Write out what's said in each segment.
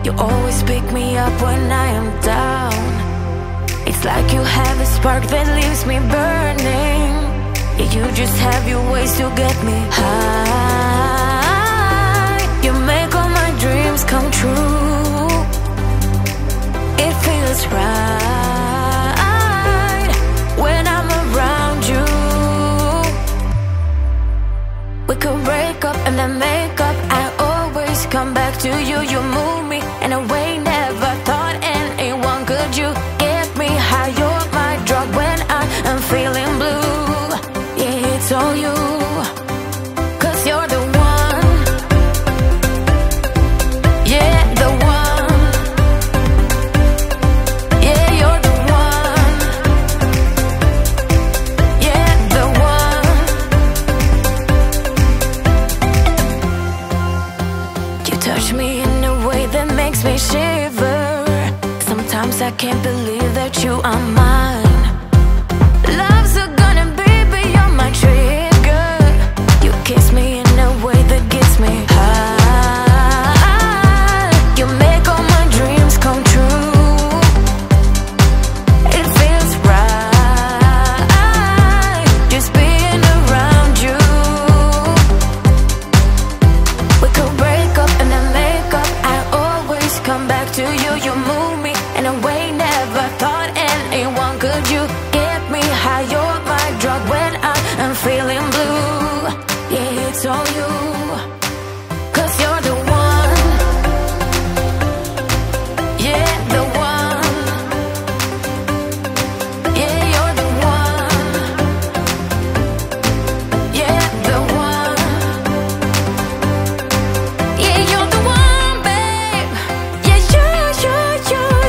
You always pick me up when I am down. It's like you have a spark that leaves me burning. Yeah, you just have your ways to get me high. You make all my dreams come true. It feels right when I'm around you. We could break up and then make up. I always come back to you. You move me in a way never thought anyone could. You get me high, you're my drug when I am feeling blue. Yeah, it's all you, 'cause you're the one. Yeah, the one. Yeah, you're the one. Yeah, the one. You touch me in a way that makes me shiver. Sometimes I can't believe that you are mine. Love's a gun and baby, you're my trigger. You kiss me in a way that gets me high. You make all my dreams come true. It feels right just being around you. We could break up and then make up. I always come back to you. You move me in a way never thought anyone could. You get me high, you're my drug when I am feeling blue. Yeah, it's all you, 'cause you're the one. Yeah, the one. Yeah, you're the one. Yeah, the one. Yeah, you're the one, babe. Yeah,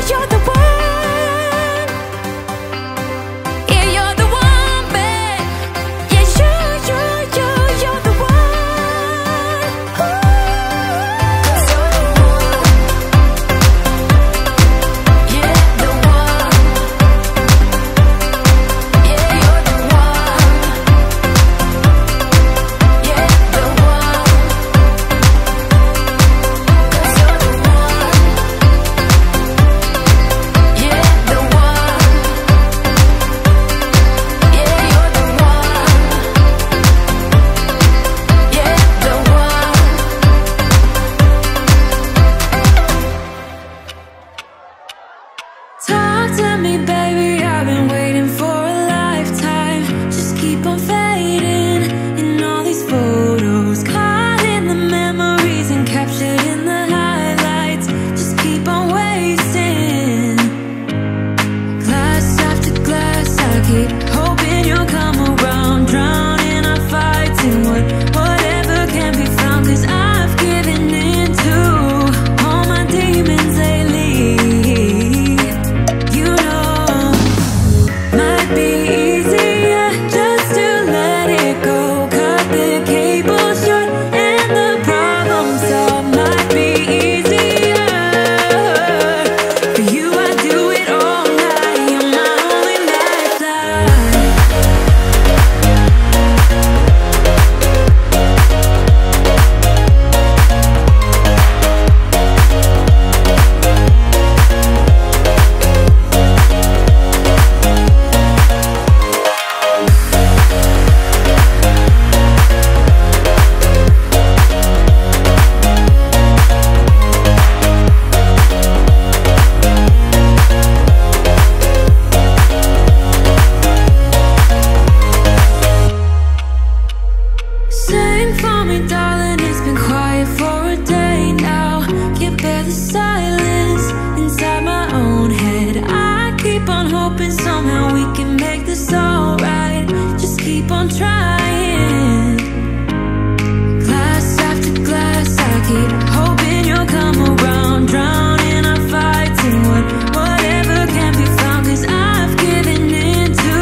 you're the one. Yeah, you're the one, babe. Yeah, you're the one. Ooh. 'Cause you're the one. Yeah, the one. Yeah, you're the one. Yeah, the one. 'Cause you're the one. Yeah, the one. Yeah, you're the one. Yeah, the one. Talk to me, baby, I've been waiting for a lifetime. Just keep on fading in all these photos, caught in the memories and captured in the highlights. Just keep on wasting. Glass after glass, I keep hoping you'll come around. Drowning our fights in whatever can be found. 'Cause I've given in to all my demons lately. You know, might be easier just to let it go. Cut the cable short and the problem solved. Might be easier. For you, I do it all night. You're my only lifeline. Sing for me, darling, it's been quiet for a day now. Can't bear the silence inside my own head. I keep on hoping somehow we can make this alright. Just keep on trying. Glass after glass, I keep hoping you'll come around. Drowning our fights in whatever can be found. 'Cause I've given in to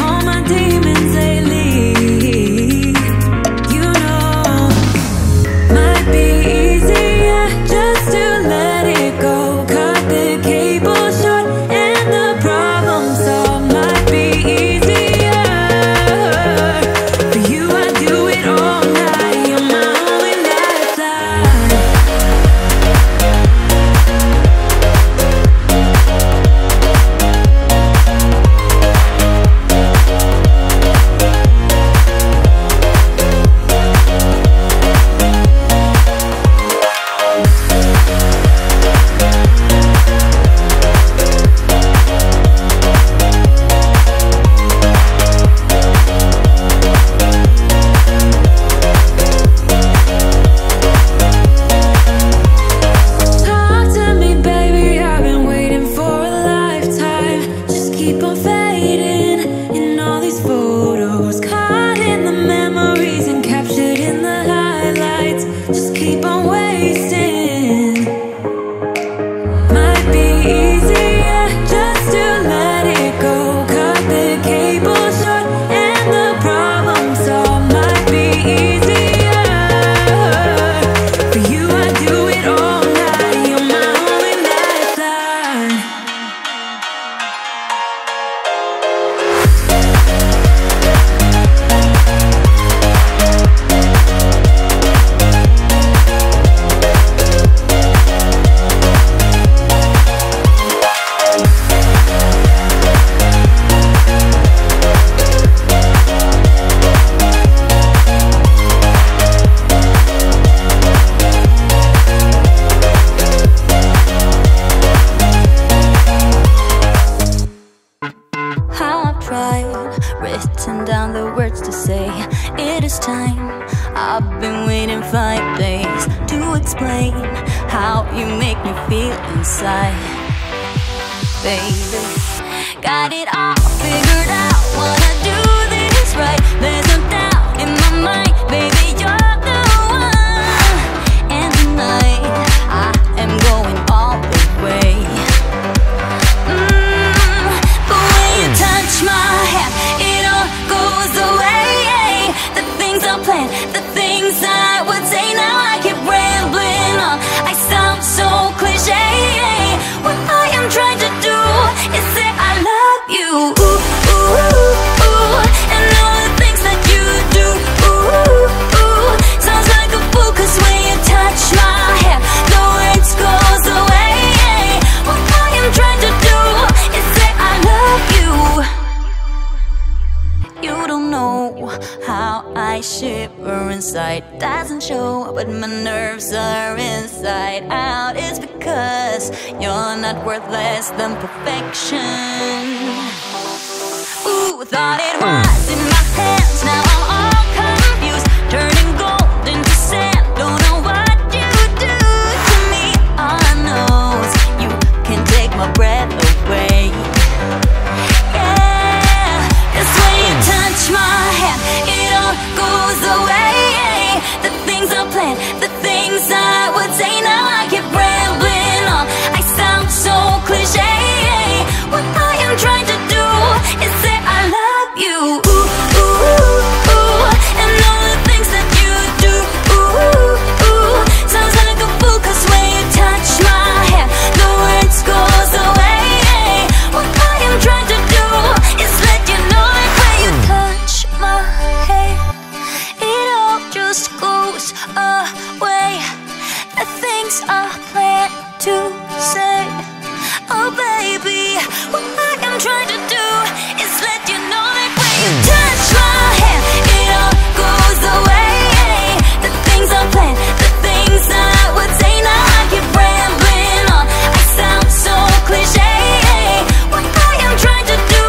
all my demons lately. You know, might be easier just to let it go. Cut the cable short and the problem solved. Might be easier. find days to explain how you make me feel inside. Baby, got it all figured out, wanna do this right. There's no doubt in my mind, baby, you're the one. And tonight, I am going all the way. The way you touch my hand, it all goes away. The things I planned, the things I would say, now I keep rambling on. I sound so cliche. What I am trying to do is say I love you. Ooh, ooh, ooh, and all the things that you do. Ooh, ooh, sounds like a fool, 'cause when you touch my hair, the words goes away. What I am trying to do is say I love you. You don't know how I shiver inside. Doesn't show, but my nerves are inside out. It's because you're not worth less than perfection. Ooh, thought it was in my hands, now I'm all confused. Turning gold into sand, don't know what you do to me. All I know is you can take my breath away. Yeah, 'cause when you touch my hand, it all goes away. The things I planned, the things I would say, now I keep rambling on. I sound so cliche. What I am trying to do is say I love you. Ooh, ooh, ooh, and all the things that you do. Ooh, ooh, sounds like a fool, 'cause when you touch my hand, the words goes away. What I am trying to do is let you know that when you touch my hand, it all just goes away. The things I plan to say, oh baby, what I am trying to do is let you know that when you touch my hand, it all goes away. The things I plan, the things I would say, now I keep rambling on. I sound so cliche. What I am trying to do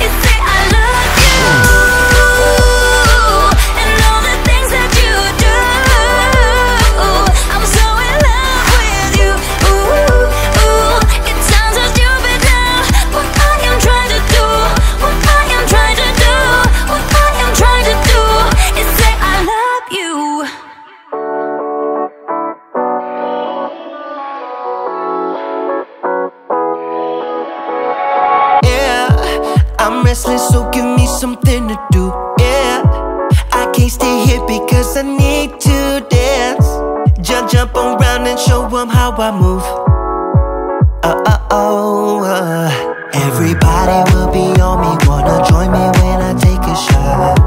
is say I love you. And all the things that you do, I'm so in love with you. Ooh, ooh, it sounds so stupid now. What I am trying to do, what I am trying to do, what I am trying to do is say I love you. Yeah, I'm restless, so give me something to do. Yeah, I can't stay here because I need to dance. Jump around and show them how I move. Everybody will be on me, wanna join me when I take a shot.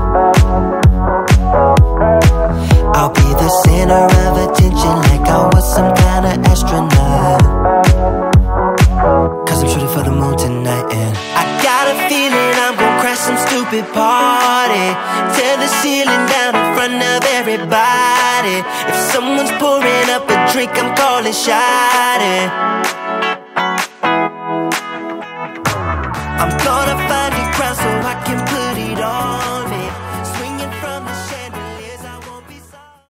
I'll be the center of attention, like I was some kind of astronaut. 'Cause I'm shooting for the moon tonight, and I got a feeling I'm gonna crash some stupid party. Tear the ceiling down in front of everybody. If someone's pouring up a drink, I'm calling shot.